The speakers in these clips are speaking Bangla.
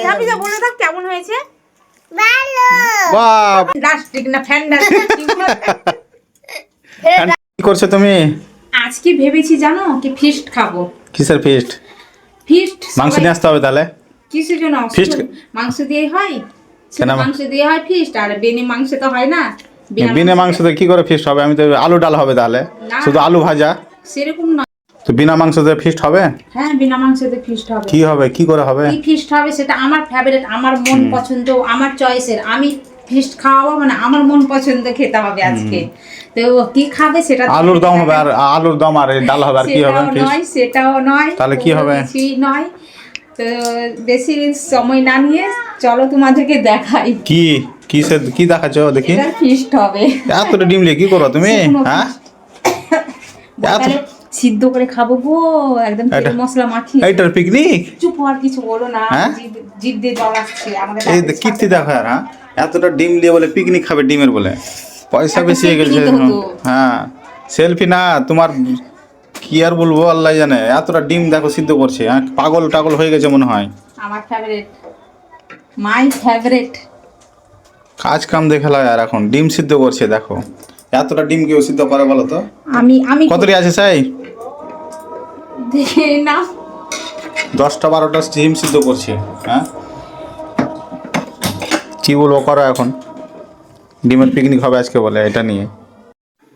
হাফিজা বলে দাও কেমন হয়েছে? ভালো। বাহ, প্লাস্টিক না ফ্যান্ডা। কি করছো তুমি? আজকে ভেবেছি জানো কি ফিস্ট খাবো। কিসের ফিস্ট? ফিস্ট মাংস নিয়ে আসতে হবে তাহলে। কিসের জন্য? Feast? মাংস দিয়ে হয়, কেন? মাংস দিয়ে হয় ফিস্ট, আর বেনি মাংস তো হয় না। বিনা মাংস দিয়ে কি করে ফিস্ট হবে? আমি তো আলু ডাল হবে তাহলে, না। শুধু আলু ভাজা। সেরকম না। তো বিনা মাংস দিয়ে ফিস্ট হবে? হ্যাঁ বিনা মাংস দিয়ে ফিস্ট হবে। কি হবে, কি করে হবে? কি ফিস্ট হবে সেটা আমার ফেভারিট, আমার মন পছন্দ, আমার চয়েসের। আমি ফিস্ট খাওয়াবো মানে আমার মন পছন্দ খেতে হবে আজকে। তো কি খাবে সেটা আলুর দম হবে, আর আলুর দম আর ডাল হবে, আর কি হবে? সেটাও নয়, সেটাও নয়, তাহলে কি হবে? কিছুই নয়। তো বেশি সময় না নিয়ে চলো তোমাদেরকে দেখাই কি কিসের কি দেখাচ্ছ দেখি। এটা ফিস্ট হবে। এতটা ডিম নিয়ে কি করো তুমি? হ্যাঁ, তাহলে সিদ্ধ করে খাবো গো, একদম তেল মশলা মাখিয়ে। এইটার পিকনিক? চুপ হওয়ার কিছু বলো না, হ্যাঁ? জিভ দিয়ে জল আসছে আমাদের। এই কীর্তি দেখো, হ্যাঁ, এতটা ডিম দিয়ে বলে পিকনিক খাবে ডিমের বলে। পয়সা বেশি হয়ে গেছে। হ্যাঁ, সেলফি না তোমার, কি আর বলবো আল্লাহ জানে। এতটা ডিম দেখো সিদ্ধ করছে, হ্যাঁ, পাগল টাগল হয়ে গেছে মনে হয়। আমার ফেভারিট, মাই ফেভারিট। কাজ কাম দেখালো আর এখন ডিম সিদ্ধ করছে দেখো। এতটা ডিম কেউ সিদ্ধ করে বলো তো? আমি কতটি আছে সাই? দেখে না, 10টা 12টা ডিম সিদ্ধ করছে। হ্যাঁ, কি বলবো, করো এখন। ডিমের পিকনিক হবে আজকে বলে এটা নিয়ে।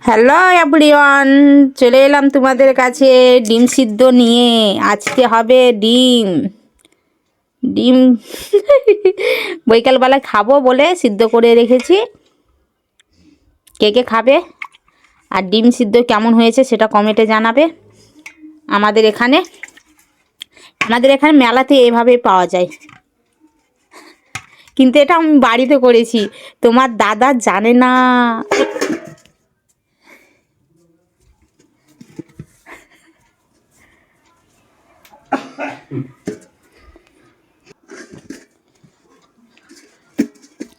হ্যালো এভরিওয়ান, চলে এলাম তোমাদের কাছে ডিম সিদ্ধ নিয়ে। আজকে হবে ডিম ডিম বৈকালবেলা খাবো বলে সিদ্ধ করে রেখেছি। কে কে খাবে আর ডিম সিদ্ধ কেমন হয়েছে সেটা কমেন্টে জানাবে। আমাদের এখানে মেলাতে এভাবেই পাওয়া যায়, কিন্তু এটা আমি বাড়িতে করেছি, তোমার দাদা জানে না।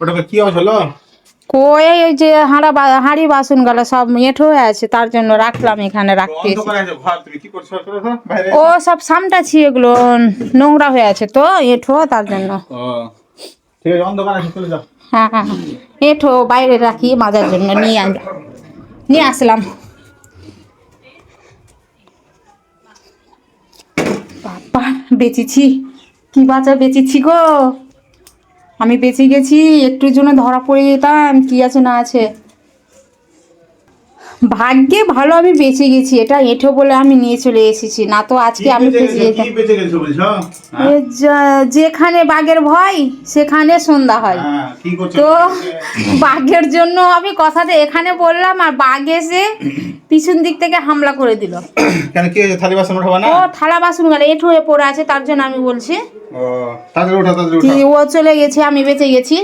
ওটা কি হলো? কই ওই যে হাঁড়ি বাসন গুলো সব এঁঠো হয়ে আছে, তার জন্য রাখলাম এখানে রাখতে। ও সব সামটাছি, এগুলো নোংরা হয়ে আছে তো এঁঠো, তার জন্য। ঠিক আছে, অন্ধকার আছে, চলে যাও। হ্যাঁ হ্যাঁ, এঁঠো বাইরে রাখি মাজার জন্য নিয়ে আসলাম। বাবা বেঁচেছি, কি বাঁচা বেঁচেছি গো। আমি বেঁচে গেছি, একটুর জন্য ধরা পড়ে যেতাম কি আছে না আছে। ভাগ্যে ভালো আমি বেঁচে গেছি, এটা এঁঠো বলে আমি নিয়ে চলে এসেছি, না তো আজকে আমি বেঁচে যেতাম। যেখানে বাঘের ভয় সেখানে সন্ধ্যা হয়। তো বাঘের জন্য আমি কথাটা এখানে বললাম, আর বাঘ এসে পিছন দিক থেকে হামলা করে দিল। কেন, কি হয়েছে? থালি বাসন উঠাবো না? ও থালা বাসন গেলে এঁঠো হয়ে পড়ে আছে, তার জন্য আমি বলছি। ও তাড়াতাড়ি উঠা, তাড়াতাড়ি কি উঠা। ও চলে গেছে, আমি বেঁচে গেছি।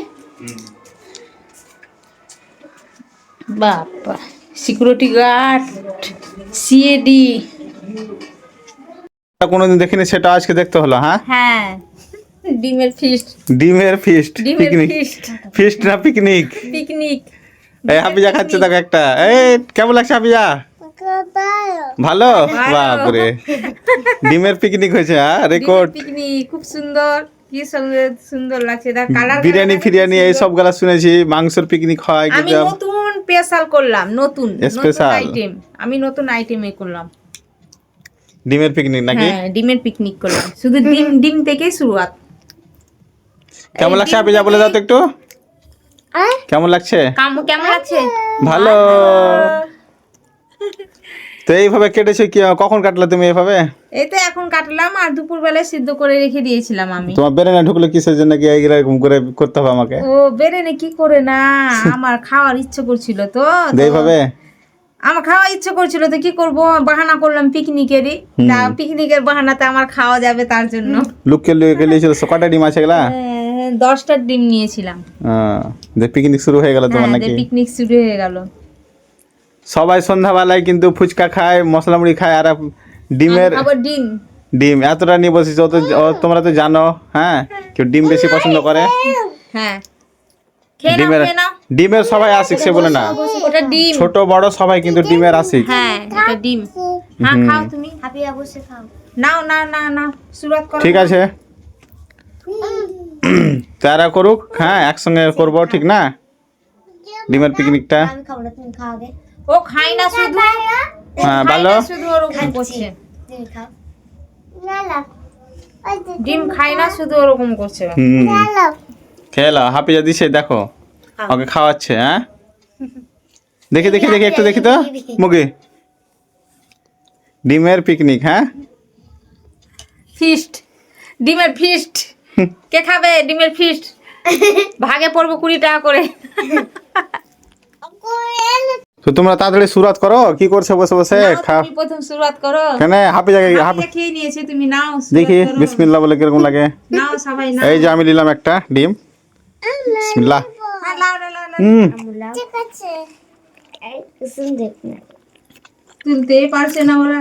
বাবা সিকিউরিটি গার্ড, সিএডি। কোনোদিন দেখিনি, সেটা আজকে দেখতে হলো। হ্যাঁ, হ্যাঁ, ডিমের ফিস্ট, ডিমের ফিস্ট, ডিমের পিকনিক। ফিস্ট, ফিস্ট না পিকনিক। পিকনিক। এই হাফিজা খাচ্ছে দেখো একটা। এই কেমন লাগছে হাফিজা? ভালো। বাপরে, ডিমের পিকনিক হয়েছে। হ্যাঁ, রেকর্ড পিকনিক খুব সুন্দর, কি সুন্দর লাগছে। কালার বিরিয়ানি ফিরিয়ানি এই সব গুলা শুনেছি, মাংসের পিকনিক হয় আমি কিন্তু নতুন স্পেশাল করলাম, নতুন Special? আইটেম। আমি নতুন আইটেমে করলাম ডিমের পিকনিক নাকি? হ্যাঁ, ডিমের পিকনিক করলাম, শুধু ডিম থেকেই শুরুয়াত। কেমন লাগছে হাফিজা বলে দাও তো একটু, কেমন লাগছে? কেমন লাগছে? ভালো। তো এইভাবে কেটেছো কি, কখন কাটলে তুমি এইভাবে? এই তো এখন কাটলাম, আর দুপুর বেলায় সিদ্ধ করে রেখে দিয়েছিলাম আমি। তোমার বেরেনে ঢুকলো কিসের জন্য, কি এইরকম করে করতে হবে আমাকে? ও বেরেনে কি করে না, আমার খাওয়ার ইচ্ছে করছিল তো এইভাবে আমার খাওয়ার ইচ্ছে করছিল, তো কি করব, বাহানা করলাম পিকনিকেরই। তা পিকনিকের বাহানাতে আমার খাওয়া যাবে, তার জন্য লুককে লিয়েছিল। কটা ডিম আছে এগুলা? 10টা ডিম নিয়েছিলাম। পিকনিক শুরু হয়ে গেল তোমার নাকি? পিকনিক শুরু হয়ে গেল। সবাই সন্ধ্যাবেলায় কিন্তু ফুচকা খায়, মশলা মুড়ি খায়, আর ডিমের আবার ডিম এতটা নিয়ে বসেছে। তোমরা তো জানো, হ্যাঁ, কেউ ডিম বেশি পছন্দ করে। হ্যাঁ, ডিমের সবাই আশিক, সে বলে না, ওটা ডিম, ছোট বড় সবাই কিন্তু ডিমের আশিক। হ্যাঁ এটা ডিম। হ্যাঁ খাও তুমি, হাফিয়া বসে খাও। নাও না না না, শুরুয়াত করো। ঠিক আছে। তারা করুক, হ্যাঁ একসঙ্গে করবো, ঠিক না? ডিমের পিকনিকটা। আমি খাবো না, তুমি খাও আগে। ও খাই না শুধু, হ্যাঁ ভালো। শুধু ওরকম করছে, তুমি খাও। ডিম খাই না শুধু ওরকম করছে। হুম, খেলা হাফিজা দিছে, দেখো ওকে খাওয়াচ্ছে। হ্যাঁ দেখি দেখি দেখি একটু দেখি তো মুগি। ডিমের পিকনিক, হ্যাঁ ফিস্ট, ডিমের ফিস্ট। কে খাবে ডিমের ফিস্ট? ভাগে পড়বো 20 টাকা করে। তো তোমরা তাড়াতাড়ি শুরুয়াত করো, কি করছো বসে বসে? নাও, খাও। তুমি প্রথম শুরুয়াত করো। কেন হাফিজা হাফিজা খেয়ে নিয়েছে, তুমি নাও শুরুয়াত দেখি করো। বিসমিল্লাহ বলে কিরকম লাগে। নাও সবাই নাও। এই যে আমি নিলাম একটা ডিম, বিসমিল্লাহ। হ্যাঁ, লাও, লাও, লাও, লাও। হুম, ঠিক আছে। এই কুসুম দেখ না। তুলতেই পারছে না ওরা।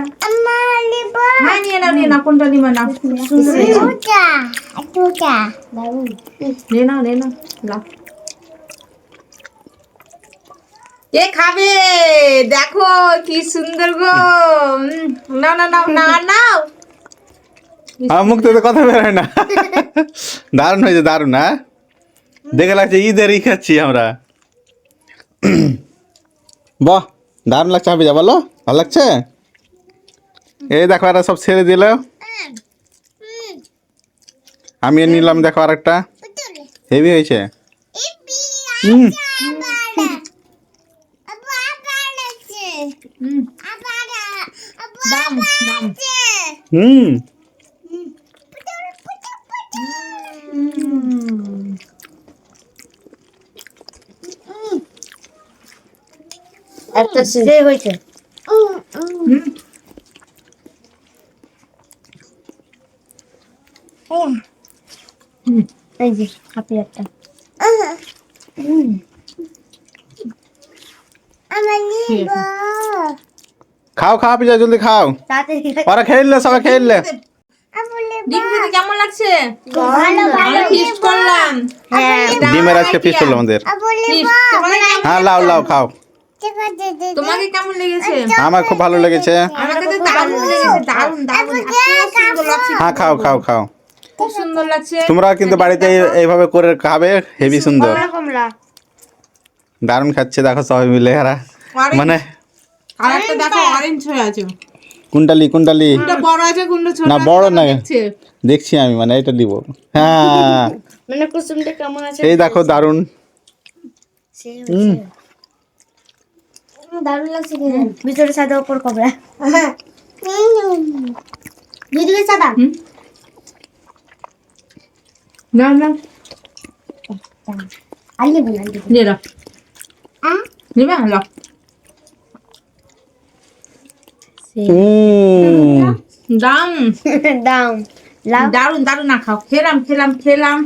হ্যাঁ নিয়ে নাও, কোনটা নিবা নাও। খুব সুন্দর হয়েছে। দারুণ। নিয়ে নাও, লাও। কে খাবে দেখো কি সুন্দর গো। নাও নাও নাও না নাও। আমার মুখ থেকে কথা বেরোয় না। দারুণ হয়েছে, দারুণ। হ্যাঁ দেখে লাগছে ঈদেরই খাচ্ছি আমরা। বাহ দারুণ লাগছে হাফিজা, বলো ভালো লাগছে? এই দেখো এরা সব ছেড়ে দিল, আমি নিলাম দেখো আরেকটা, হেভি হয়েছে। হুম দাম দাম। হুম একটা সেই হয়েছে। এই যে হাপি একটা। খাও খাও হাফিজা, জলদি খাও, তাড়াতাড়ি ওরা খেললে সবাই খেললে। ডিম খেতে কেমন লাগছে? ভালো আমরা ফিস্ট করলাম। হ্যাঁ ডিমের আজকে ফিস্ট হলো আমাদের। Feast। তোমাকে কেমন- হ্যাঁ লাও লাও খাও। তোমাকে কেমন লেগেছে? আমার খুব ভালো লেগেছে। আমাকে তো দারুণ লেগেছে, দারুণ দারুণ। এত সুন্দর লাগছে, হ্যাঁ খাও খাও খাও। খুব সুন্দর লাগছে। তোমরা কিন্তু বাড়িতে এইভাবে করে খাবে, হেভি সুন্দর। কমলা দারুণ খাচ্ছে দেখো সবাই মিলে এরা, Orange। মানে আর একটা দেখো অরেঞ্জ হয়ে আছে। কুন্ডালি কুন্ডালি কোনটা বড় আছে কোনটা ছোট না, আছে, বড় ওটা না। দেখছে। দেখছি আমি, মানে এটা দিব। হ্যাঁ মানে কুসুমটা কেমন আছে? এই দেখো দারুণ। সেই হুম দারুণ লাগছে কি ভিতরে সাদা উপর কমলা। দুদিকে সাদা। না না আলি বল আলি। নিয়ে নাও। নিবা নাও। দাম দাম লাভ দারুণ দারুণ। না খাও, খেলাম খেলাম খেলাম।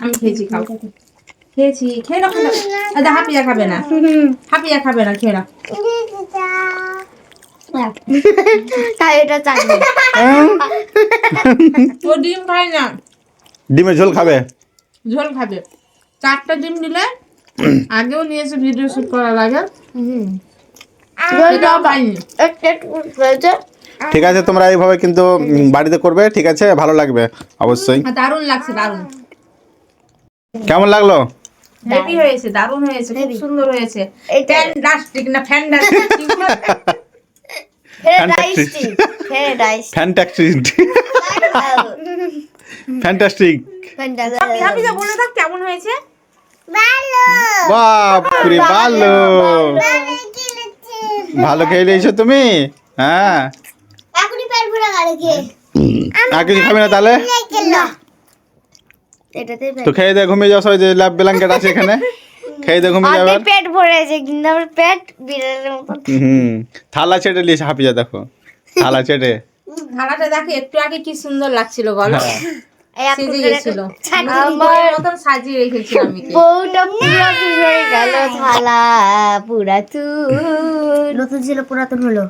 আমি খেয়েছি, খাও। খেয়েছি, খেয়ে নাও, খেয়ে নাও। আচ্ছা, হাফিয়া খাবে না, হাফিয়া খাবে না, খেয়ে নাও। তাই এটা চাকরি। ও ডিম খায় না, ডিমের ঝোল খাবে। ঝোল খাবে। 4টা ডিম দিলে, আগেও নিয়েছে ভিডিও শুট করার লাগে, এটাও পাইনি। ঠিক আছে তোমরা এইভাবে কিন্তু বাড়িতে করবে, ঠিক আছে? ভালো লাগবে অবশ্যই। দারুণ লাগছে, দারুণ। কেমন লাগলো? হেভি হয়েছে, দারুণ হয়েছে, খুব সুন্দর হয়েছে। এটা- ফ্যান্টাস্টিক না ফ্যান্টাস্টিক। প্যারাডাইসটিক ফ্যান্টাস্টিক ফ্যান্টাস্টিক। হাফিজা বলে দাও কেমন হয়েছে? বাপরে ভালো, ভালো খেয়ে নিয়েছো তুমি। হ্যাঁ এখনই পেট ভরে গেল খেয়ে। আর কিছু খাবি না তাহলে? না এটাতে তো খেয়ে দিয়ে ঘুমিয়ে যাও সবাই, যে ল্যাব ব্ল্যাঙ্কেট আছে এখানে, খেয়ে দিয়ে ঘুমিয়ে যাবে। পেট ভরেছে কিন্তু আমার পেট বিড়ালের মতো। হুম থালা চেটে নিয়েছে হাফিজা, দেখো থালা চেটে। থালাটা দেখো একটু আগে কি সুন্দর লাগছিল বলো, হ্যাঁ। সেজে গেছিল। আমার মতন সাজিয়ে রেখেছিলাম আমি। বউটা পুরা হয়ে গেল থালা পুরাতন, নতুন ছিল পুরাতন হলো।